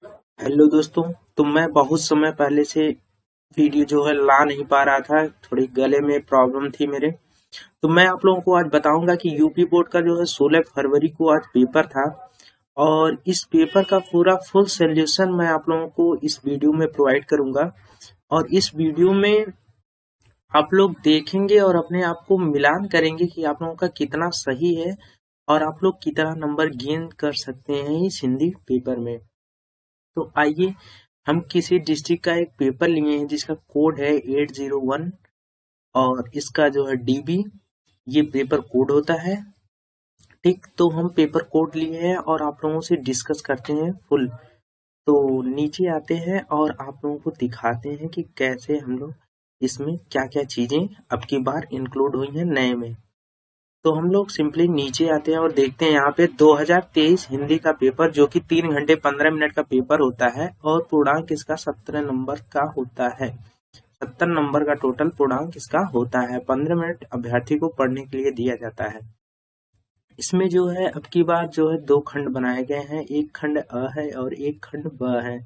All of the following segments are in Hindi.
हेलो दोस्तों। तो मैं बहुत समय पहले से वीडियो जो है ला नहीं पा रहा था, थोड़ी गले में प्रॉब्लम थी मेरे। तो मैं आप लोगों को आज बताऊंगा कि यूपी बोर्ड का जो है 16 फरवरी को आज पेपर था, और इस पेपर का पूरा फुल सोल्यूशन मैं आप लोगों को इस वीडियो में प्रोवाइड करूंगा। और इस वीडियो में आप लोग देखेंगे और अपने आप को मिलान करेंगे कि आप लोगों का कितना सही है और आप लोग कितना नंबर गेन कर सकते हैं इस हिंदी पेपर में। तो आइए, हम किसी डिस्ट्रिक्ट का एक पेपर लिए हैं जिसका कोड है 801, और इसका जो है डीबी, ये पेपर कोड होता है। ठीक, तो हम पेपर कोड लिए हैं और आप लोगों से डिस्कस करते हैं फुल। तो नीचे आते हैं और आप लोगों को दिखाते हैं कि कैसे हम लोग इसमें क्या क्या चीजें अब की बार इंक्लूड हुई हैं नए में। तो हम लोग सिंपली नीचे आते हैं और देखते हैं यहाँ पे 2023 हिंदी का पेपर, जो कि 3 घंटे 15 मिनट का पेपर होता है और पूर्णांक इसका 17 नंबर का होता है। 70 नंबर का टोटल पूर्णांक इसका होता है। 15 मिनट अभ्यर्थी को पढ़ने के लिए दिया जाता है। इसमें जो है अब की बार जो है 2 खंड बनाए गए हैं, एक खंड अ है और एक खंड ब है।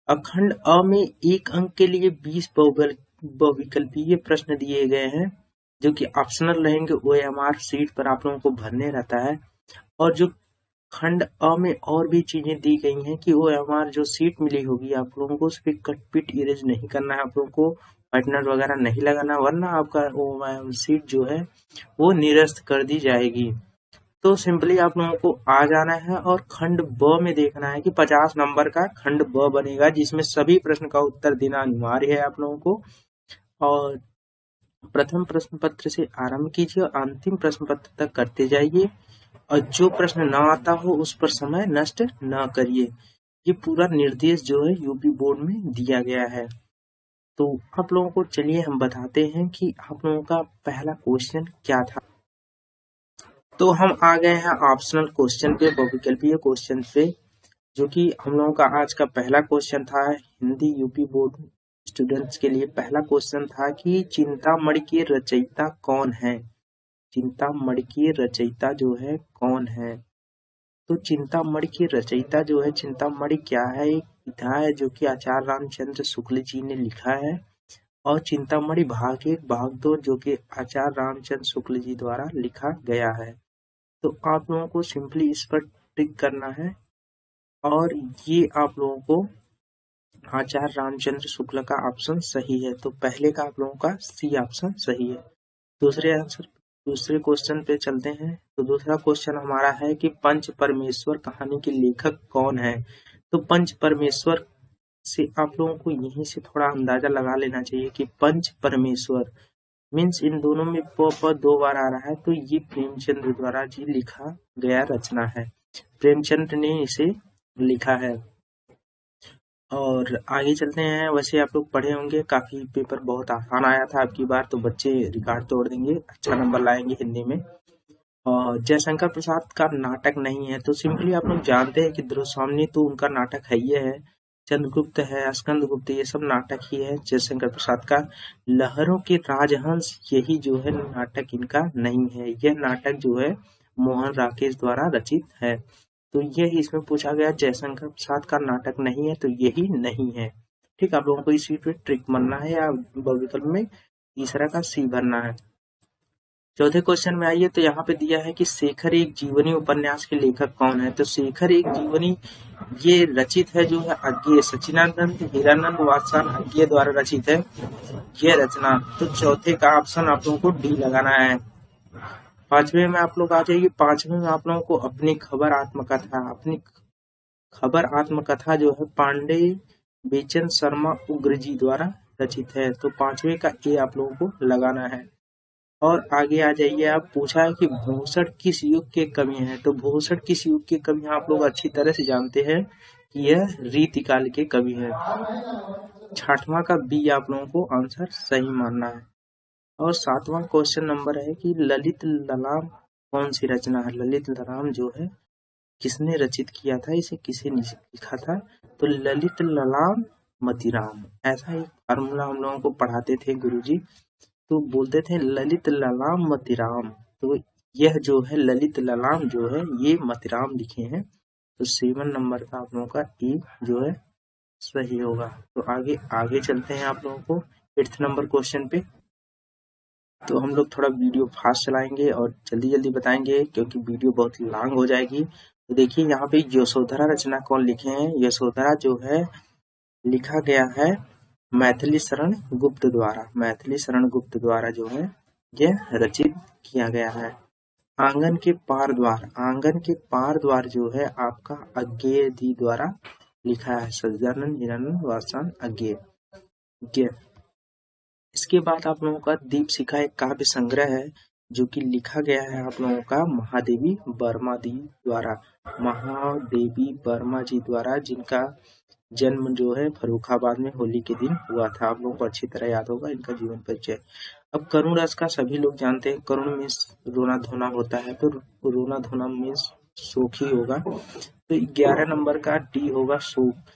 अखंड अ में 1 अंक के लिए 20 बहुविकल्पीय प्रश्न दिए गए हैं, जो कि ऑप्शनल रहेंगे। ओएमआर सीट पर आप लोगों को भरने रहता है। और जो खंड अ में और भी चीजें दी गई हैं कि ओएमआर जो सीट मिली होगी आप लोगों को, उस पर कट पिट इरेज नहीं करना है, आप लोगों को व्हाइटनर वगैरह नहीं लगाना, वरना आपका वो सीट जो है वो निरस्त कर दी जाएगी। तो सिंपली आप लोगों को आ जाना है और खंड ब में देखना है कि 50 नंबर का खंड ब बनेगा, जिसमें सभी प्रश्न का उत्तर देना अनिवार्य है आप लोगों को। और प्रथम प्रश्न पत्र से आरंभ कीजिए और अंतिम प्रश्न पत्र तक करते जाइए, और जो प्रश्न न आता हो उस पर समय नष्ट न करिए। ये पूरा निर्देश जो है यूपी बोर्ड में दिया गया है। तो आप लोगों को चलिए हम बताते हैं कि आप लोगों का पहला क्वेश्चन क्या था। तो हम आ गए हैं ऑप्शनल क्वेश्चन पे, बहुविकल्पीय क्वेश्चन पे, जो कि हम लोगों का आज का पहला क्वेश्चन था। हिंदी यूपी बोर्ड स्टूडेंट्स के लिए पहला क्वेश्चन था कि चिंतामणि के रचयिता कौन है। चिंतामणि के रचयिता जो है कौन है। तो चिंतामणि के रचयिता जो है, चिंतामणि क्या है, एक विधा है जो कि आचार्य रामचंद्र शुक्ल जी ने लिखा है। और चिंतामणि भाग 1 भाग 2 जो कि आचार्य रामचंद्र शुक्ल जी द्वारा लिखा गया है। तो आप लोगों को सिंपली इस पर टिक करना है, और ये आप लोगों को आचार्य रामचंद्र शुक्ल का ऑप्शन सही है। तो पहले का आप लोगों का सी ऑप्शन सही है। दूसरे क्वेश्चन पे चलते हैं। तो दूसरा क्वेश्चन हमारा है कि पंच परमेश्वर कहानी के लेखक कौन है। तो पंच परमेश्वर से आप लोगों को यहीं से थोड़ा अंदाजा लगा लेना चाहिए कि पंच परमेश्वर मीन्स इन दोनों में प 2 बार आ रहा है, तो ये प्रेमचंद्र द्वारा जी लिखा गया रचना है। प्रेमचंद्र ने इसे लिखा है। और आगे चलते हैं। वैसे आप लोग पढ़े होंगे, काफी पेपर बहुत आसान आया था आपकी बार, तो बच्चे रिकॉर्ड तोड़ देंगे, अच्छा नंबर लाएंगे हिंदी में। और जयशंकर प्रसाद का नाटक नहीं है। तो सिंपली आप लोग जानते हैं कि द्रोसामनी तो उनका नाटक है ही है, चंद्रगुप्त है, स्कंदगुप्त, ये सब नाटक ही है जयशंकर प्रसाद का। लहरों के राजहंस यही जो है नाटक इनका नहीं है। यह नाटक जो है मोहन राकेश द्वारा रचित है। तो यही इसमें पूछा गया, जयशंकर प्रसाद का नाटक नहीं है, तो यही नहीं है। ठीक, आप लोगों को इसी पे ट्रिक मारना है, या विकल्प में तीसरा का सी भरना है। चौथे क्वेश्चन में आइए। तो यहाँ पे दिया है कि शेखर एक जीवनी उपन्यास के लेखक कौन है। तो शेखर एक जीवनी ये रचित है जो है अज्ञेय सच्चिदानंद हीरानंद वात्स्यायन अज्ञेय द्वारा रचित है यह रचना। तो चौथे का ऑप्शन आप लोगों को डी लगाना है। पांचवे में आप लोग आ जाइए। पांचवे में आप लोगों को अपनी खबर आत्मकथा जो है पांडे बेचन शर्मा उग्र जी द्वारा रचित है। तो पांचवे का ए आप लोगों को लगाना है। और आगे आ जाइए। आप पूछा है कि भूषण किस युग के कवि हैं। तो भूषण किस युग के कवि हैं, आप लोग अच्छी तरह से जानते हैं कि यह रीतिकाल के कवि हैं। छठवां का बी आप लोगों को आंसर सही मानना है। और सातवां क्वेश्चन नंबर है कि ललित ललाम कौन सी रचना है। ललित ललाम जो है किसने रचित किया था, इसे किसे लिखा था। तो ललित ललाम मतिराम, ऐसा एक फार्मूला हम लोगों को पढ़ाते थे गुरुजी। तो बोलते थे ललित ललाम मतिराम। तो यह जो है ललित ललाम जो है ये मतिराम लिखे हैं। तो 7 नंबर का आप लोगों का ई जो है सही होगा। तो आगे चलते हैं आप लोगों को 8th नंबर क्वेश्चन पे। तो हम लोग थोड़ा वीडियो फास्ट चलाएंगे और जल्दी जल्दी बताएंगे क्योंकि वीडियो बहुत लॉन्ग हो जाएगी। तो देखिए यहाँ पे यशोधरा रचना कौन लिखे हैं। यशोधरा जो है लिखा गया है मैथिली शरण गुप्त द्वारा। मैथिली शरण गुप्त द्वारा जो है यह रचित किया गया है। आंगन के पार द्वार। आंगन के पार द्वार जो है आपका अज्ञेय जी द्वारा लिखा है। सज्जानंद निरानंद वात्स्यायन अज्ञेय। इसके बाद आप लोगों का दीपशिखा एक काव्य संग्रह है जो कि लिखा गया है आप लोगों का महादेवी वर्मा जी द्वारा। महादेवी वर्मा जी द्वारा, जिनका जन्म जो है फर्रुखाबाद में होली के दिन हुआ था। आप लोगों को अच्छी तरह याद होगा इनका जीवन परिचय। अब करुण रस का सभी लोग जानते हैं। करुण मीन्स रोना धोना होता है, तो रोना धोना मीन्स शोक ही होगा। तो 11 नंबर का डी होगा शोक।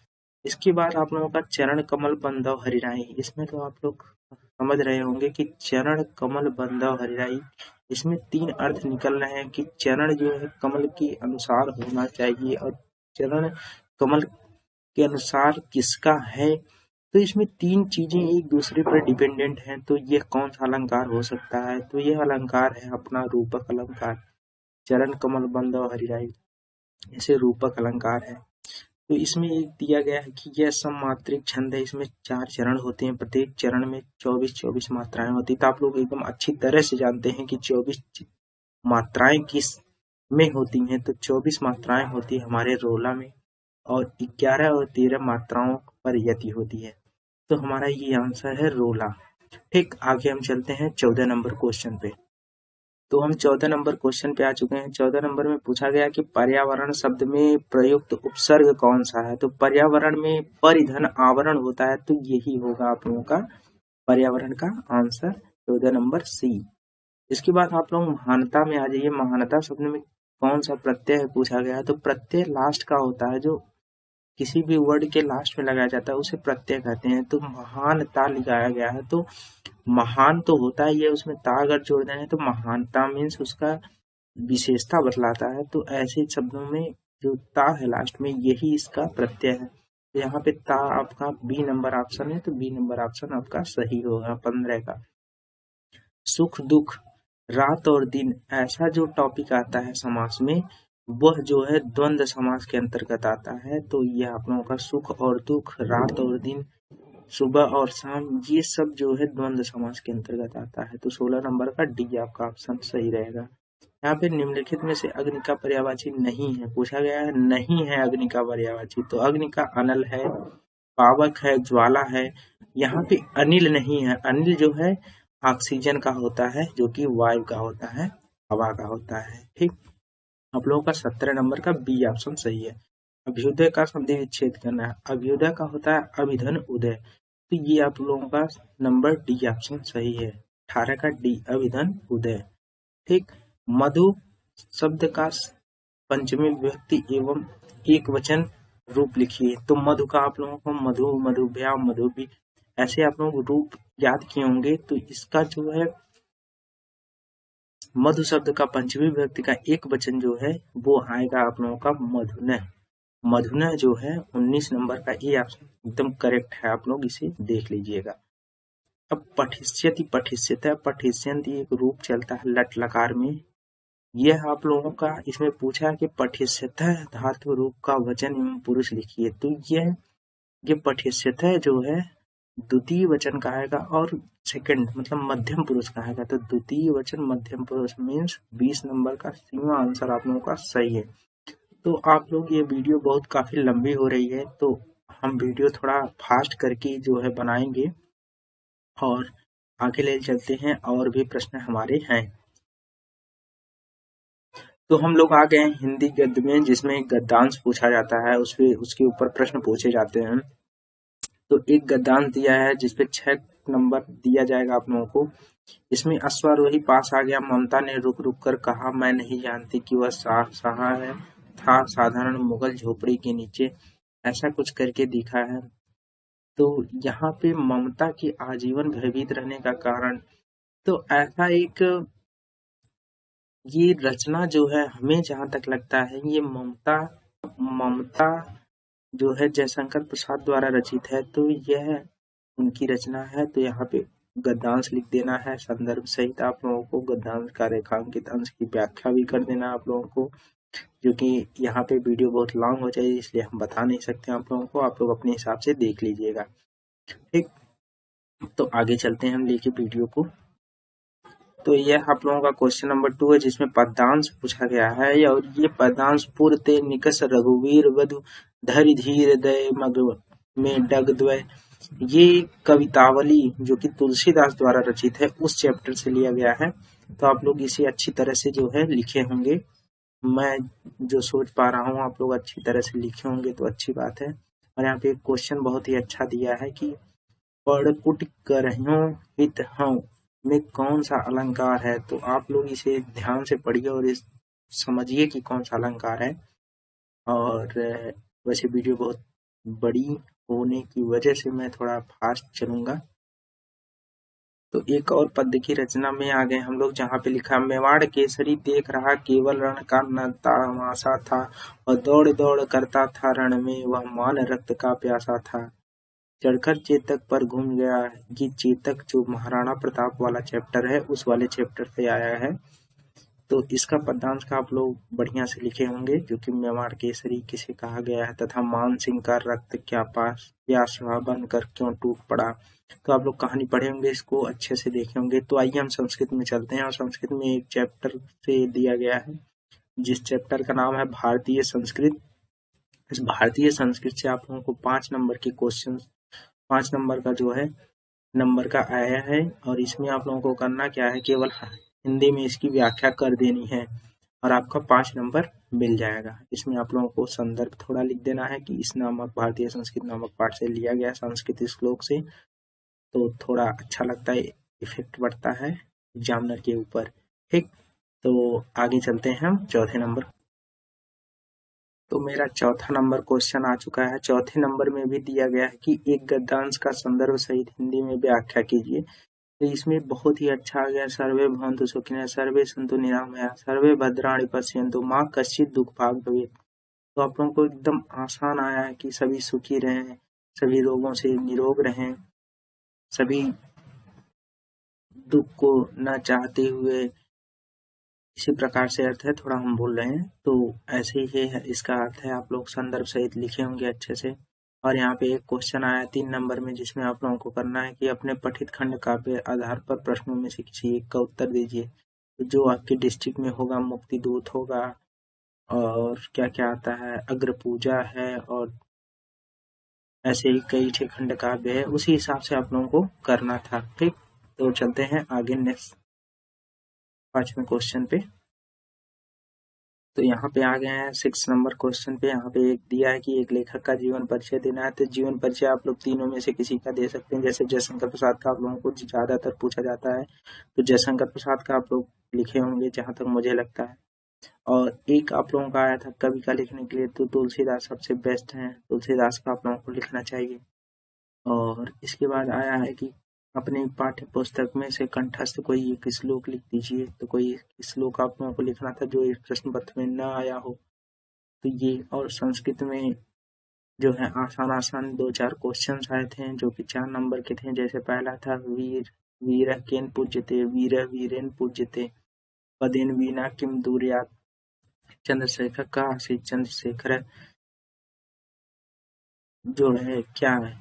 इसके बाद आप लोगों का चरण कमल बंधव हरिराई। इसमें तो आप लोग समझ रहे होंगे कि चरण कमल बंधव हरिराई, इसमें 3 अर्थ निकल रहे हैं कि चरण जो है कमल के अनुसार होना चाहिए और चरण कमल के अनुसार किसका है। तो इसमें 3 चीजें एक दूसरे पर डिपेंडेंट हैं। तो यह कौन सा अलंकार हो सकता है। तो यह अलंकार है अपना रूपक अलंकार। चरण कमल बंधव हरिराई ऐसे रूपक अलंकार है। तो इसमें एक दिया गया है कि यह सममात्रिक छंद है। इसमें 4 चरण होते हैं, प्रत्येक चरण में 24 मात्राएं होती है। तो आप लोग एकदम अच्छी तरह से जानते हैं कि 24 मात्राएं किस में होती हैं। तो 24 मात्राएं होती है हमारे रोला में और 11 और 13 मात्राओं पर यति होती है। तो हमारा ये आंसर है रोला। ठीक, आगे हम चलते हैं 14 नंबर क्वेश्चन पे। तो हम 14 नंबर क्वेश्चन पे आ चुके हैं। 14 नंबर में पूछा गया कि पर्यावरण शब्द में प्रयुक्त उपसर्ग कौन सा है। तो पर्यावरण में परिधन आवरण होता है, तो यही होगा आप लोगों का पर्यावरण का आंसर 14 नंबर सी। इसके बाद आप लोग महानता में आ जाइए। महानता शब्द में कौन सा प्रत्यय पूछा गया है। तो प्रत्यय लास्ट का होता है, जो किसी भी वर्ड के लास्ट में लगाया जाता है उसे प्रत्यय कहते हैं। तो महानता लगाया गया है, तो महान तो होता है ये, उसमें ता अगर जोड़ दें तो महानता मीन्स उसका विशेषता बतलाता है। तो ऐसे शब्दों में जो ता है लास्ट में यही इसका प्रत्यय है। तो यहाँ पे ता आपका बी नंबर ऑप्शन है, तो बी नंबर ऑप्शन आपका सही होगा 15 का। सुख दुख, रात और दिन, ऐसा जो टॉपिक आता है समास में वह जो है द्वंद्व समास के अंतर्गत आता है। तो यह आप लोगों का सुख और दुख, रात और दिन, सुबह और शाम, ये सब जो है द्वंद्व समास के अंतर्गत आता है। तो 16 नंबर का डी आपका ऑप्शन सही रहेगा। यहाँ पे निम्नलिखित में से अग्नि का पर्यायवाची नहीं है, पूछा गया है नहीं है अग्नि का पर्यायवाची। तो अग्नि का अनल है, पावक है, ज्वाला है। यहाँ पे अनिल नहीं है। अनिल जो है ऑक्सीजन का होता है, जो कि वायु का होता है, हवा का होता है। ठीक, आप लोगों का 17 नंबर का बी ऑप्शन सही है। अभ्युदय का संधि विच्छेद करना है। अभ्युदय का होता है अभिधन उदय, तो ये आप लोगों का नंबर डी ऑप्शन सही है। 18 का डी अभिधन उदय। ठीक, मधु शब्द का पंचमी विभक्ति एवं एक वचन रूप लिखिए। तो मधु का आप लोगों को मधु, मधुभ्या, मधुबी ऐसे आप लोग रूप याद किए होंगे। तो इसका जो है मधु शब्द का पंचमी विभक्ति का एक वचन जो है वो आएगा आप लोगों का मधुनः। मधुनः जो है 19 नंबर का ये ऑप्शन एकदम करेक्ट है, आप लोग इसे देख लीजिएगा। अब पठिष्यति पठिष्यतः पठिष्यन्ति एक रूप चलता है लट लकार में। यह आप लोगों का इसमें पूछा है कि पठिष्यतः धातु रूप का वचन एवं पुरुष लिखिए। तो ये पठिष्यतः जो है द्वितीय वचन का आएगा और सेकंड मतलब मध्यम पुरुष का आएगा। तो द्वितीय वचन मध्यम पुरुष मीन्स 20 नंबर का सीमा आंसर आप लोगों का सही है। तो आप लोग ये वीडियो बहुत काफी लंबी हो रही है, तो हम वीडियो थोड़ा फास्ट करके जो है बनाएंगे और आगे ले चलते हैं। और भी प्रश्न हमारे हैं। तो हम लोग आ गए हैं हिंदी गद्य में, जिसमें गद्यांश पूछा जाता है, उसके ऊपर प्रश्न पूछे जाते हैं। तो एक गद्यांश दिया है जिसपे 6 नंबर दिया जाएगा आप लोगों को। इसमें अश्वारोही पास आ गया। ममता ने रुक रुक कर कहा, मैं नहीं जानती कि वह सहा है, था साधारण मुगल झोपड़ी के नीचे, ऐसा कुछ करके दिखा है। तो यहाँ पे ममता के आजीवन भयभीत रहने का कारण, तो ऐसा एक ये रचना जो है हमें जहां तक लगता है ये ममता ममता जो है जयशंकर प्रसाद द्वारा रचित है, तो यह उनकी रचना है। तो यहाँ पे गद्यांश लिख देना है संदर्भ सहित आप लोगों को। गद्यांश का रेखांकित अंश की व्याख्या भी कर देना आप लोगों को, क्योंकि यहाँ पे वीडियो बहुत लॉन्ग हो जाएगी इसलिए हम बता नहीं सकते आप लोगों को। आप लोग अपने हिसाब से देख लीजिएगा, ठीक। तो आगे चलते हैं हम लेके वीडियो को। तो यह आप लोगों का क्वेश्चन नंबर 2 है, जिसमें पद्यांश पूछा गया है। और ये पद्यांश पूर्ते निकष रघुवीर वधु धरि धीर दय मग में डग द्वय, ये कवितावली जो कि तुलसीदास द्वारा रचित है उस चैप्टर से लिया गया है। तो आप लोग इसे अच्छी तरह से जो है लिखे होंगे। मैं जो सोच पा रहा हूँ आप लोग अच्छी तरह से लिखे होंगे तो अच्छी बात है। और यहाँ पे एक क्वेश्चन बहुत ही अच्छा दिया है कि पड़कुट करह्यों हित हूँ में कौन सा अलंकार है। तो आप लोग इसे ध्यान से पढ़िए और इस समझिए कि कौन सा अलंकार है। और वैसे वीडियो बहुत बड़ी होने की वजह से मैं थोड़ा फास्ट चलूंगा। तो एक और पद्य की रचना में आ गए हम लोग, जहाँ पे लिखा मेवाड़ केसरी देख रहा केवल रण का न तमाशा था, और दौड़ दौड़ करता था रण में वह मान रक्त का प्यासा था, चढ़कर चेतक पर घूम गया। ये चेतक जो महाराणा प्रताप वाला चैप्टर है उस वाले चैप्टर से आया है। तो इसका पद्यांश का आप लोग बढ़िया से लिखे होंगे, जो कि मेवाड़ केसरी किसे कहा गया है तथा मान सिंह का रक्त क्या प्यासा बनकर क्यों टूट पड़ा। तो आप लोग कहानी पढ़े होंगे, इसको अच्छे से देखे होंगे। तो आइए हम संस्कृत में चलते हैं, और संस्कृत में एक चैप्टर से दिया गया है जिस चैप्टर का नाम है भारतीय संस्कृत। इस भारतीय संस्कृत से आप लोगों को 5 नंबर के क्वेश्चन, 5 नंबर का जो है नंबर का आया है। और इसमें आप लोगों को करना क्या है, केवल हिंदी में इसकी व्याख्या कर देनी है और आपका 5 नंबर मिल जाएगा। इसमें आप लोगों को संदर्भ थोड़ा लिख देना है कि इस नामक भारतीय संस्कृत नामक पाठ से लिया गया संस्कृत श्लोक से। तो थोड़ा अच्छा लगता है, इफेक्ट बढ़ता है एग्जामिनर के ऊपर, ठीक। तो आगे चलते हैं हम चौथे नंबर। तो मेरा चौथा नंबर क्वेश्चन आ चुका है। चौथे नंबर में भी दिया गया है कि एक गद्यांश का संदर्भ सहित हिंदी में व्याख्या कीजिए। तो इसमें बहुत ही अच्छा आ गया, सर्वे भवन्तु सुखिनः सर्वे सन्तु निरामयाः सर्वे भद्राणि पश्यन्तु माँ कश्चित् दुःखभाग् भवेत्। तो आप लोगों को एकदम आसान आया है कि सभी सुखी रहें, सभी रोगों से निरोग रहें, सभी दुख को न चाहते हुए, इसी प्रकार से अर्थ है, थोड़ा हम बोल रहे हैं तो ऐसे ही है इसका अर्थ है। आप लोग संदर्भ सहित लिखे होंगे अच्छे से। और यहाँ पे एक क्वेश्चन आया 3 नंबर में, जिसमें आप लोगों को करना है कि अपने पठित खंड काव्य आधार पर प्रश्नों में से किसी एक का उत्तर दीजिए। तो जो आपके डिस्ट्रिक्ट में होगा मुक्ति दूत होगा, और क्या क्या आता है, अग्र पूजा है, और ऐसे ही कई ठे खंड काव्य है, उसी हिसाब से आप लोगों को करना था, ठीक। तो चलते हैं आगे नेक्स्ट 5वें क्वेश्चन पे। तो यहाँ पे आ गए हैं 6 नंबर क्वेश्चन पे। यहाँ पे एक दिया है कि एक लेखक का जीवन परिचय देना है। तो जीवन परिचय आप लोग तीनों में से किसी का दे सकते हैं। जैसे जयशंकर प्रसाद का आप लोगों को ज्यादातर पूछा जाता है, तो जयशंकर प्रसाद का आप लोग लिखे होंगे जहां तक मुझे लगता है। और एक आप लोगों का आया था कवि का लिखने के लिए, तो तुलसीदास सबसे बेस्ट है, तुलसीदास का आप लोगों को लिखना चाहिए। और इसके बाद आया है कि अपनी पाठ्य पुस्तक में से कंठस्थ कोई एक श्लोक लिख दीजिए। तो कोई श्लोक आप लोगों को लिखना था जो इस प्रश्न पत्र में न आया हो। तो ये, और संस्कृत में जो है आसान आसान 2-4 क्वेश्चन आए थे जो कि 4 नंबर के थे। जैसे पहला था वीर वीर केन पूज्यते वीर वीरेन पूज्यते पदेन वीना किम दूर्यात् चंद्रशेखर का आशीष चंद्रशेखर जो है क्या है,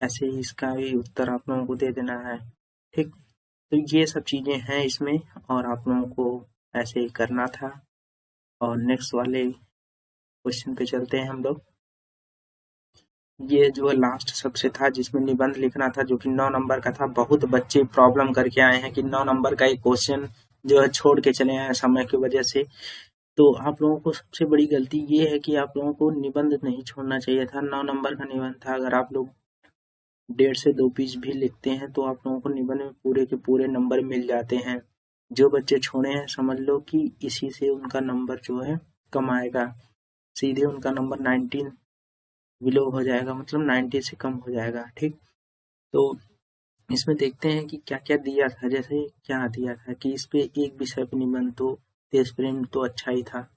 ऐसे ही इसका भी उत्तर आप लोगों को दे देना है, ठीक। तो ये सब चीजें हैं इसमें, और आप लोगों को ऐसे ही करना था। और नेक्स्ट वाले क्वेश्चन पे चलते हैं हम लोग। ये जो लास्ट सबसे था जिसमें निबंध लिखना था, जो कि 9 नंबर का था। बहुत बच्चे प्रॉब्लम करके आए हैं कि 9 नंबर का एक क्वेश्चन जो है छोड़ के चले आए समय की वजह से। तो आप लोगों को सबसे बड़ी गलती ये है कि आप लोगों को निबंध नहीं छोड़ना चाहिए था। 9 नंबर का निबंध था। अगर आप लोग 1.5 से 2 पेज भी लिखते हैं तो आप लोगों को निबंध में पूरे के पूरे नंबर मिल जाते हैं। जो बच्चे छोड़े हैं समझ लो कि इसी से उनका नंबर जो है कम आएगा, सीधे उनका नंबर 19 बिलो हो जाएगा, मतलब 90 से कम हो जाएगा, ठीक। तो इसमें देखते हैं कि क्या क्या दिया था। जैसे क्या दिया था कि इस पे एक विषय पे निबंध, तो देश प्रेम तो अच्छा ही था,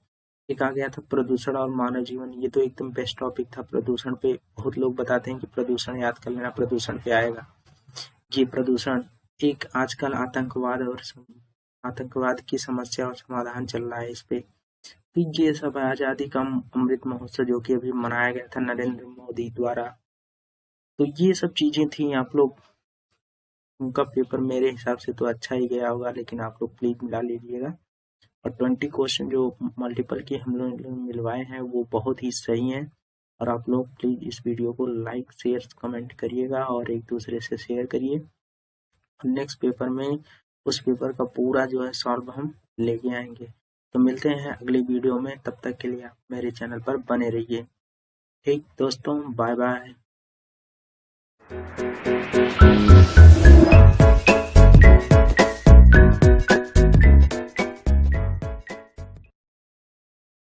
एक आ गया था प्रदूषण और मानव जीवन। ये तो एकदम बेस्ट टॉपिक था। प्रदूषण पे बहुत लोग बताते हैं कि प्रदूषण याद कर लेना, प्रदूषण पे आएगा। ये प्रदूषण एक आजकल आतंकवाद की समस्या और समाधान चल रहा है इस पे। तो ये सब आजादी का अमृत महोत्सव जो कि अभी मनाया गया था नरेंद्र मोदी द्वारा। तो ये सब चीजें थी। आप लोग, उनका पेपर मेरे हिसाब से तो अच्छा ही गया होगा, लेकिन आप लोग प्लीज मिला लीजिएगा। और 20 क्वेश्चन जो मल्टीपल के हम लोग मिलवाए हैं वो बहुत ही सही हैं। और आप लोग प्लीज इस वीडियो को लाइक शेयर कमेंट करिएगा और एक दूसरे से शेयर करिए। नेक्स्ट पेपर में उस पेपर का पूरा जो है सॉल्व हम लेके आएंगे। तो मिलते हैं अगली वीडियो में, तब तक के लिए आप मेरे चैनल पर बने रहिए। ठीक दोस्तों, बाय बाय।